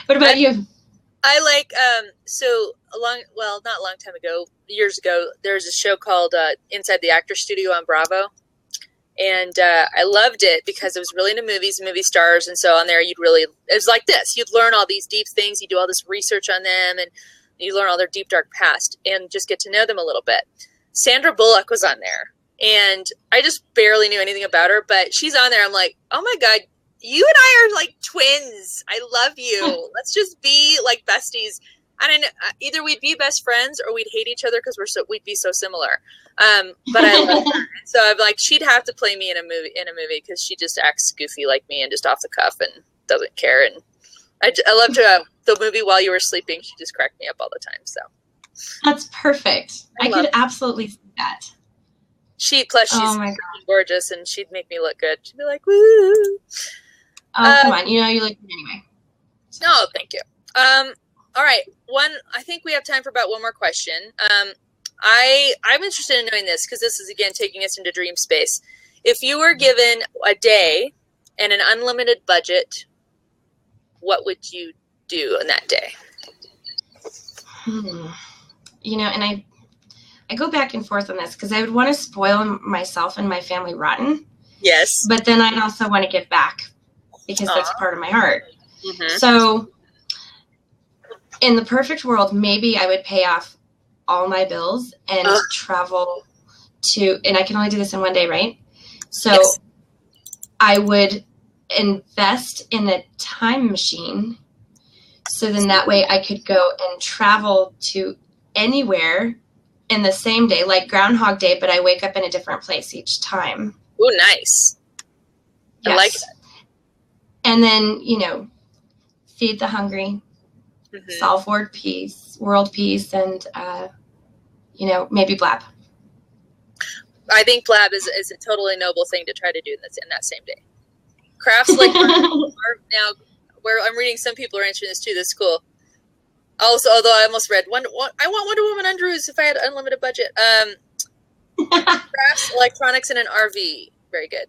What about you? I like not a long time ago, years ago, there was a show called Inside the Actor Studio on Bravo, and I loved it because it was really into movies, movie stars, and so on there it was like this. You'd learn all these deep things, you do all this research on them, and you learn all their deep, dark past, and just get to know them a little bit. Sandra Bullock was on there, and I just barely knew anything about her, but she's on there. I'm like, oh my God, you and I are like twins. I love you. Let's just be like besties. I don't know. Either we'd be best friends or we'd hate each other because we'd be so similar. But I love her. So I'm like, she'd have to play me in a movie because she just acts goofy like me and just off the cuff and doesn't care. And I loved the movie While You Were Sleeping. She just cracked me up all the time. So that's perfect. I could absolutely see that. She's gorgeous, and she'd make me look good. She'd be like, woo. Oh, come on. You look good anyway. So. No, thank you. All right. I think we have time for about one more question. I'm interested in knowing this because this is, again, taking us into dream space. If you were given a day and an unlimited budget, what would you do on that day? And I go back and forth on this because I would want to spoil myself and my family rotten. Yes. But then I'd also want to give back because that's part of my heart. Mm-hmm. So in the perfect world, maybe I would pay off all my bills and travel and I can only do this in one day, right? So yes. I would invest in a time machine. So then that way I could go and travel to anywhere in the same day, like Groundhog Day, but I wake up in a different place each time. Oh, nice. Yes. I like that. And then, feed the hungry, solve world peace, and, maybe blab. I think blab is a totally noble thing to try to do in that same day. Crafts like now, where I'm reading, some people are answering this too. This is cool. Also, although I almost read I want Wonder Woman Andrews if I had unlimited budget. Crafts, electronics, and an RV. Very good.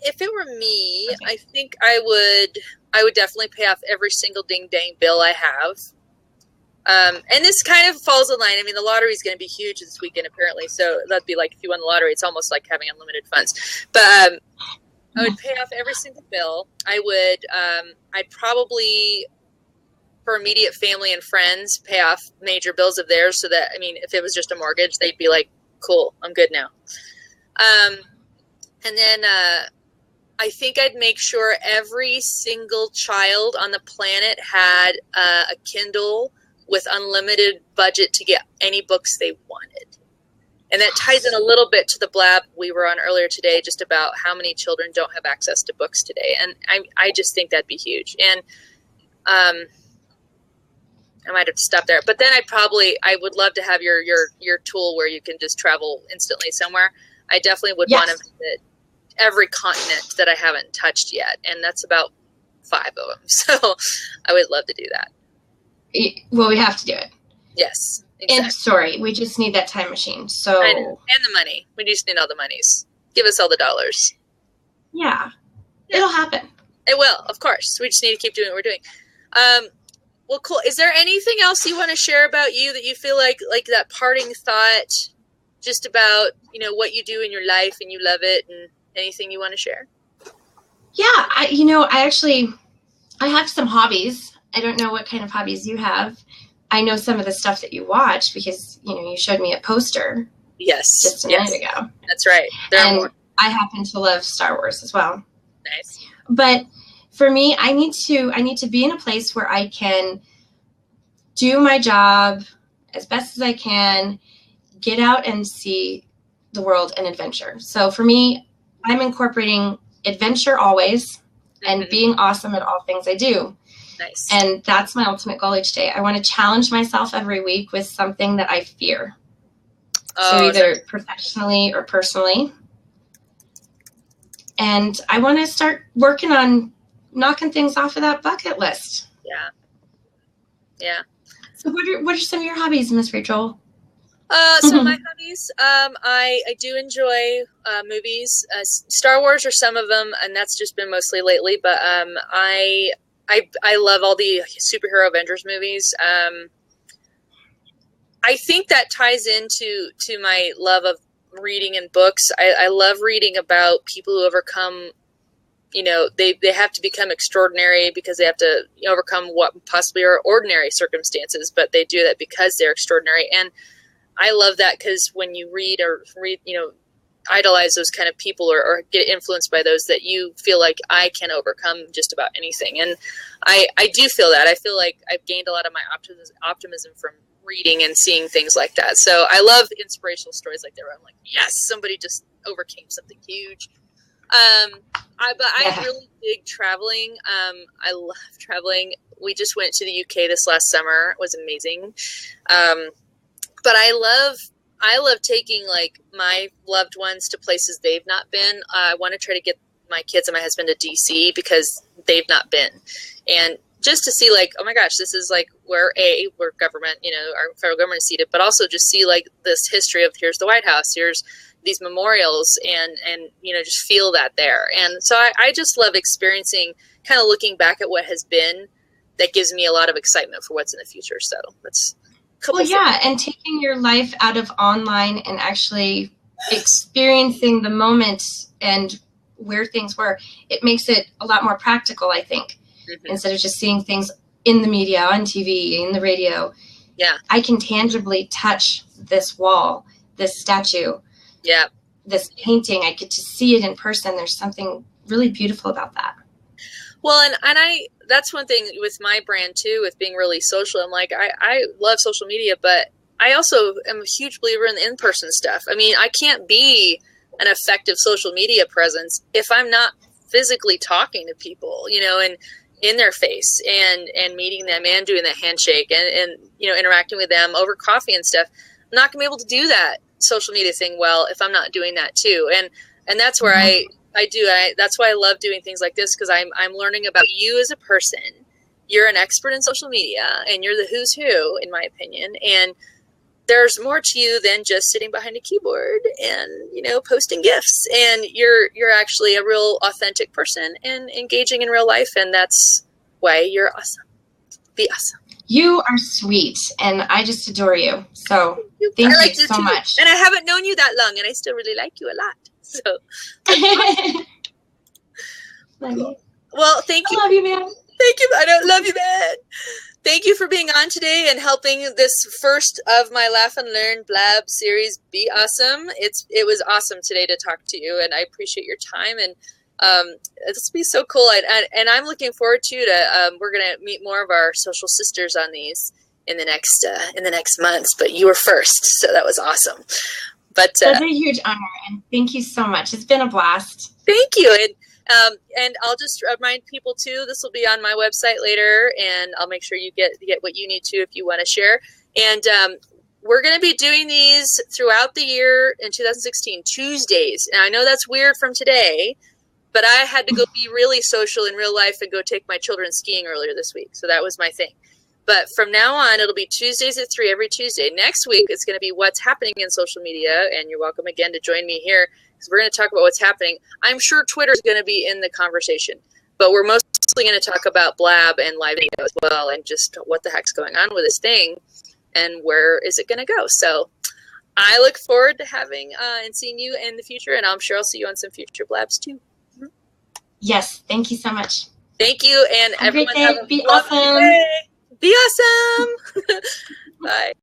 If it were me, okay. I think I would definitely pay off every single ding dang bill I have. And this kind of falls in line. I mean, the lottery is going to be huge this weekend, apparently. So that'd be like if you won the lottery, it's almost like having unlimited funds. But I would pay off every single bill. I'd probably, for immediate family and friends, pay off major bills of theirs. So that, I mean, if it was just a mortgage, they'd be like, cool, I'm good now. And then I think I'd make sure every single child on the planet had a Kindle with unlimited budget to get any books they wanted. And that ties in a little bit to the blab we were on earlier today, just about how many children don't have access to books today. And I just think that'd be huge. And I might have to stop there. But then I would love to have your tool where you can just travel instantly somewhere. I definitely would want to visit every continent that I haven't touched yet. And that's about 5 of them. So I would love to do that. Well, we have to do it. Yes. Exactly. And sorry, we just need that time machine. So I know. And the money. We just need all the monies. Give us all the dollars. Yeah. It'll happen. It will, of course. We just need to keep doing what we're doing. Well, cool. Is there anything else you want to share about you that you feel like that parting thought, just about, what you do in your life and you love it, and anything you want to share? Yeah. I have some hobbies. I don't know what kind of hobbies you have. I know some of the stuff that you watch because, you showed me a poster. Yes. Just a minute ago. That's right. And I happen to love Star Wars as well. Nice. But for me, I need to be in a place where I can do my job as best as I can, get out and see the world and adventure. So for me, I'm incorporating adventure always and being awesome at all things I do. Nice. And that's my ultimate goal each day. I want to challenge myself every week with something that I fear. So either professionally or personally. And I want to start working on knocking things off of that bucket list. Yeah. Yeah. So what are some of your hobbies, Miss Rachel? So my hobbies, I do enjoy movies. Star Wars are some of them, and that's just been mostly lately. But I love all the superhero Avengers movies. I think that ties into my love of reading and books. I love reading about people who overcome, they have to become extraordinary because they have to overcome what possibly are ordinary circumstances, but they do that because they're extraordinary. And I love that because when you read, idolize those kind of people or get influenced by those, that you feel like I can overcome just about anything. And I do feel that. I feel like I've gained a lot of my optimism from reading and seeing things like that. So I love inspirational stories like that where I'm like, yes, somebody just overcame something huge. I really dig traveling. I love traveling. We just went to the UK this last summer. It was amazing. But I love taking my loved ones to places they've not been. I want to try to get my kids and my husband to DC because they've not been. And just to see oh my gosh, this is where we're government, our federal government is seated, but also just see this history of here's the White House, here's these memorials, and just feel that there. And so I just love experiencing, kind of looking back at what has been. That gives me a lot of excitement for what's in the future. So that's and taking your life out of online and actually experiencing the moment and where things were, it makes it a lot more practical, I think. Instead of just seeing things in the media, on TV, in the radio. Yeah. I can tangibly touch this wall, this statue, this painting. I get to see it in person. There's something really beautiful about that. Well, and that's one thing with my brand too, with being really social. I'm I love social media, but I also am a huge believer in the in-person stuff. I mean, I can't be an effective social media presence if I'm not physically talking to people, you know, and in their face and meeting them and doing that handshake and, you know, interacting with them over coffee and stuff. I'm not gonna be able to do that social media thing well if I'm not doing that too. And that's where that's why I love doing things like this, because I'm learning about you as a person. You're an expert in social media and you're the who's who, in my opinion. And there's more to you than just sitting behind a keyboard and, you know, posting GIFs. And you're actually a real authentic person and engaging in real life. And that's why you're awesome. Be awesome. You are sweet, and I just adore you. So thank you so much. And I haven't known you that long, and I still really like you a lot. So, love you. Well, thank you. I love you, man. Thank you. I don't love you, man. Thank you for being on today and helping this first of my Laugh and Learn Blab series be awesome. It was awesome today to talk to you, and I appreciate your time. And this will be so cool. And I'm looking forward to we're gonna meet more of our social sisters on these in the next months. But you were first, so that was awesome. But that's a huge honor, and thank you so much. It's been a blast. Thank you. And I'll just remind people too, this will be on my website later, and I'll make sure you get what you need to if you want to share. And we're going to be doing these throughout the year in 2016, Tuesdays. And I know that's weird from today, but I had to go be really social in real life and go take my children skiing earlier this week. So that was my thing. But from now on, it'll be Tuesdays at 3 every Tuesday. Next week, it's going to be what's happening in social media. And you're welcome again to join me here, because we're going to talk about what's happening. I'm sure Twitter is going to be in the conversation, but we're mostly going to talk about Blab and live video as well, and just what the heck's going on with this thing and where is it going to go. So I look forward to having and seeing you in the future, and I'm sure I'll see you on some future Blabs too. Yes, thank you so much. Thank you, and have everyone a great day. have a Be lovely awesome. day. Be awesome. Bye.